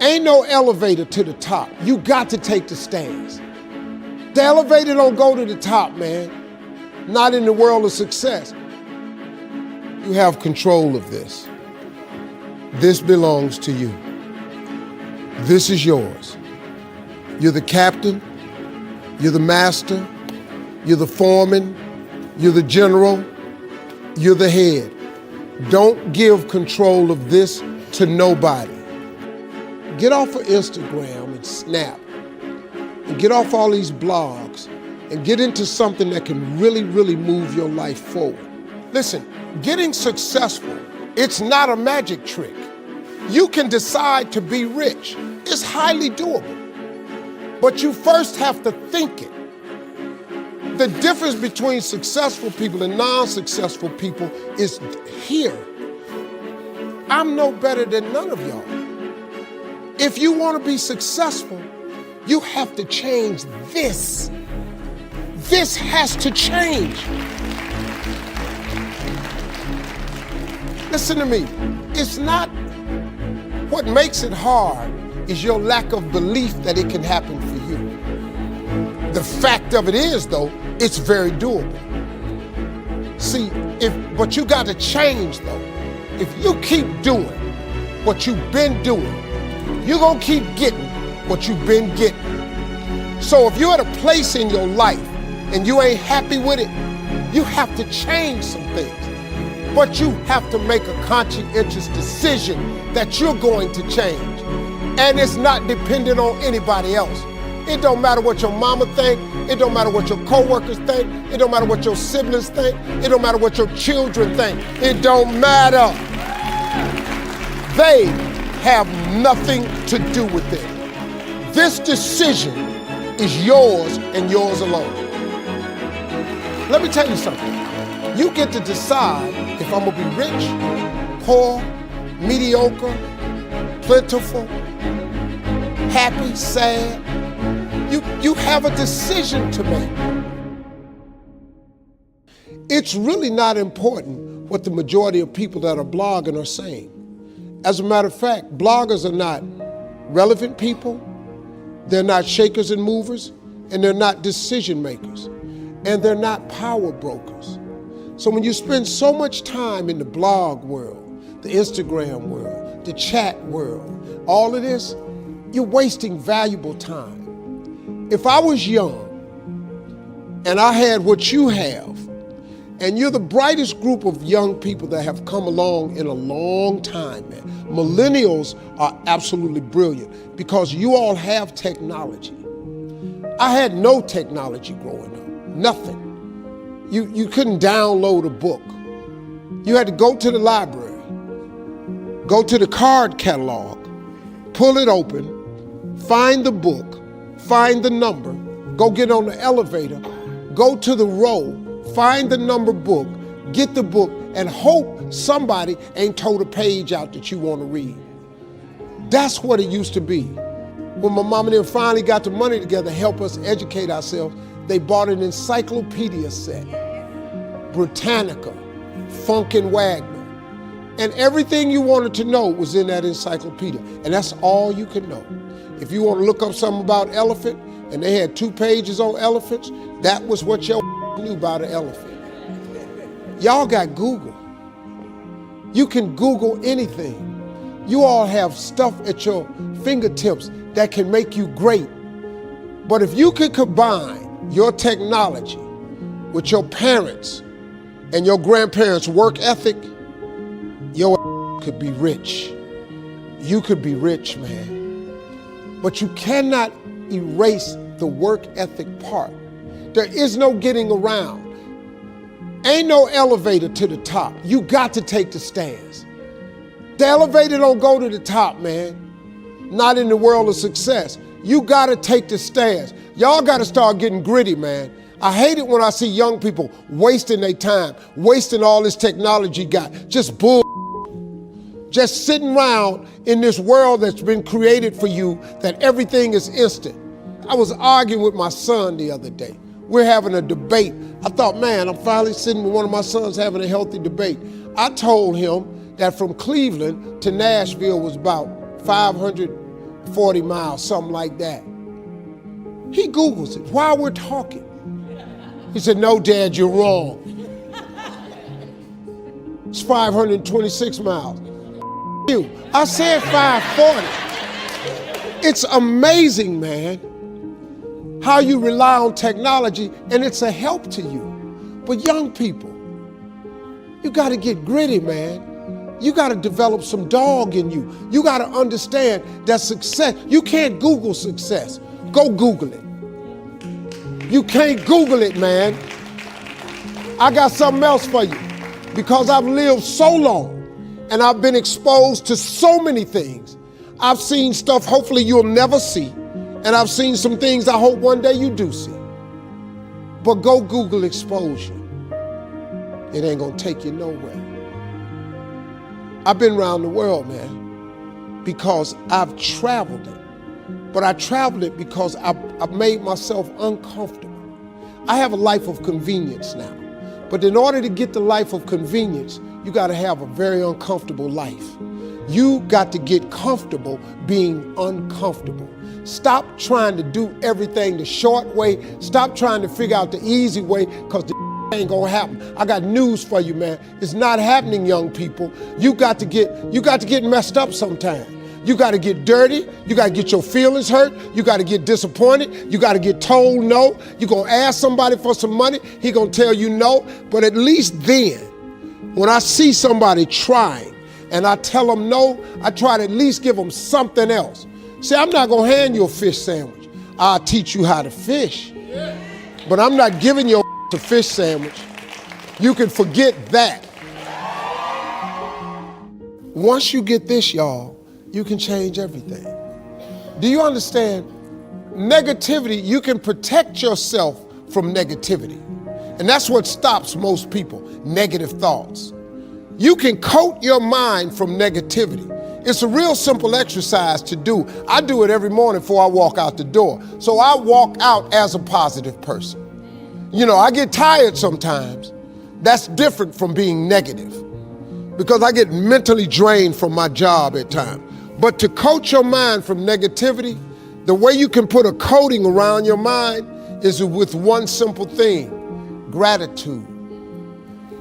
Ain't no elevator to the top. You got to take the stairs. The elevator don't go to the top, man. Not in the world of success. You have control of this. This belongs to you. This is yours. You're the captain. You're the master. You're the foreman. You're the general. You're the head. Don't give control of this to nobody. Get off of Instagram and Snap and get off all these blogs and get into something that can really, really move your life forward. Listen, getting successful, it's not a magic trick. You can decide to be rich. It's highly doable. But you first have to think it. The difference between successful people and non-successful people is here. I'm no better than none of y'all. If you want to be successful, you have to change this. This has to change. Listen to me. It's not what makes it hard is your lack of belief that it can happen for you. The fact of it is, though, it's very doable. See, but you got to change, though. If you keep doing what you've been doing, you're going to keep getting what you've been getting. So if you're at a place in your life and you ain't happy with it, you have to change some things. But you have to make a conscientious decision that you're going to change. And it's not dependent on anybody else. It don't matter what your mama think. It don't matter what your coworkers think. It don't matter what your siblings think. It don't matter what your children think. It don't matter. They have nothing to do with it. This decision is yours and yours alone. Let me tell you something. You get to decide if I'm gonna be rich, poor, mediocre, plentiful, happy, sad. You have a decision to make. It's really not important what the majority of people that are blogging are saying. As a matter of fact, bloggers are not relevant people, they're not shakers and movers, and they're not decision makers, and they're not power brokers. So when you spend so much time in the blog world, the Instagram world, the chat world, all of this, you're wasting valuable time. If I was young and I had what you have, and you're the brightest group of young people that have come along in a long time, man. Millennials are absolutely brilliant because you all have technology. I had no technology growing up, nothing. You couldn't download a book. You had to go to the library, go to the card catalog, pull it open, find the book, find the number, go get on the elevator, go to the row, find the number book, get the book, and hope somebody ain't told a page out that you want to read. That's what it used to be. When my mom and them finally got the money together to help us educate ourselves, they bought an encyclopedia set, Britannica, Funkin' Wagner, and everything you wanted to know was in that encyclopedia, and that's all you could know. If you want to look up something about elephant, and they had 2 pages on elephants, that was what your knew about an elephant. Y'all got Google. You can Google anything. You all have stuff at your fingertips that can make you great. But if you could combine your technology with your parents and your grandparents' work ethic, your could be rich. You could be rich, man. But you cannot erase the work ethic part. There is no getting around. Ain't no elevator to the top. You got to take the stairs. The elevator don't go to the top, man. Not in the world of success. You got to take the stairs. Y'all got to start getting gritty, man. I hate it when I see young people wasting their time, wasting all this technology got, just bull. Just sitting around in this world that's been created for you that everything is instant. I was arguing with my son the other day. We're having a debate. I thought, man, I'm finally sitting with one of my sons having a healthy debate. I told him that from Cleveland to Nashville was about 500 40 miles, something like that. He Googles it while we're talking. He said, no, Dad, you're wrong. It's 526 miles. You. I said 540. It's amazing, man, how you rely on technology and it's a help to you. But young people, you got to get gritty, man. You got to develop some dog in you. You got to understand that success, you can't Google success. Go Google it. You can't Google it, man. I got something else for you. Because I've lived so long and I've been exposed to so many things. I've seen stuff hopefully you'll never see. And I've seen some things I hope one day you do see. But go Google exposure. It ain't gonna take you nowhere. I've been around the world, man, because I've traveled it. But I traveled it because I've made myself uncomfortable. I have a life of convenience now. But in order to get the life of convenience, you gotta have a very uncomfortable life. You got to get comfortable being uncomfortable. Stop trying to do everything the short way. Stop trying to figure out the easy way, because the ain't gonna happen. I got news for you, man. It's not happening, young people. You got to get messed up sometime. You got to get dirty. You got to get your feelings hurt. You got to get disappointed. You got to get told no. You're going to ask somebody for some money. He going to tell you no. But at least then, when I see somebody trying and I tell them no, I try to at least give them something else. See, I'm not going to hand you a fish sandwich. I'll teach you how to fish. But I'm not giving you a fish sandwich. You can forget that. Once you get this, y'all, you can change everything. Do you understand? Negativity, you can protect yourself from negativity. And that's what stops most people, negative thoughts. You can coat your mind from negativity. It's a real simple exercise to do. I do it every morning before I walk out the door. So I walk out as a positive person. You know, I get tired sometimes. That's different from being negative, because I get mentally drained from my job at times. But to coat your mind from negativity, the way you can put a coating around your mind is with one simple thing: gratitude.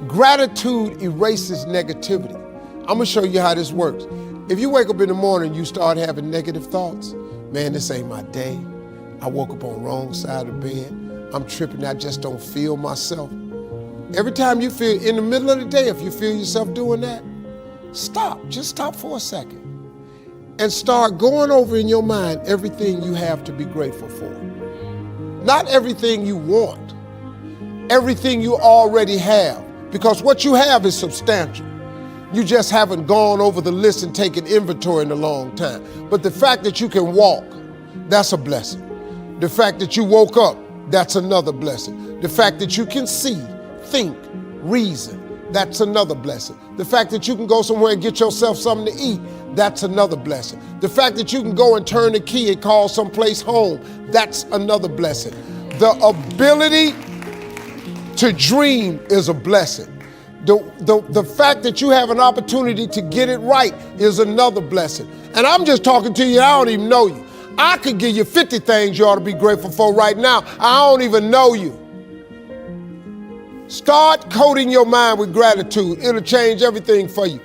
Gratitude erases negativity. I'm gonna show you how this works. If you wake up in the morning and you start having negative thoughts, man, this ain't my day. I woke up on the wrong side of the bed. I'm tripping, I just don't feel myself. Every time you feel, in the middle of the day, if you feel yourself doing that, stop, just stop for a second. And start going over in your mind everything you have to be grateful for. Not everything you want, everything you already have, because what you have is substantial. You just haven't gone over the list and taken inventory in a long time. But the fact that you can walk, that's a blessing. The fact that you woke up, that's another blessing. The fact that you can see, think, reason, that's another blessing. The fact that you can go somewhere and get yourself something to eat, that's another blessing. The fact that you can go and turn the key and call someplace home, that's another blessing. The ability to dream is a blessing. The fact that you have an opportunity to get it right is another blessing. And I'm just talking to you, I don't even know you. I could give you 50 things you ought to be grateful for right now. I don't even know you. Start coating your mind with gratitude. It'll change everything for you.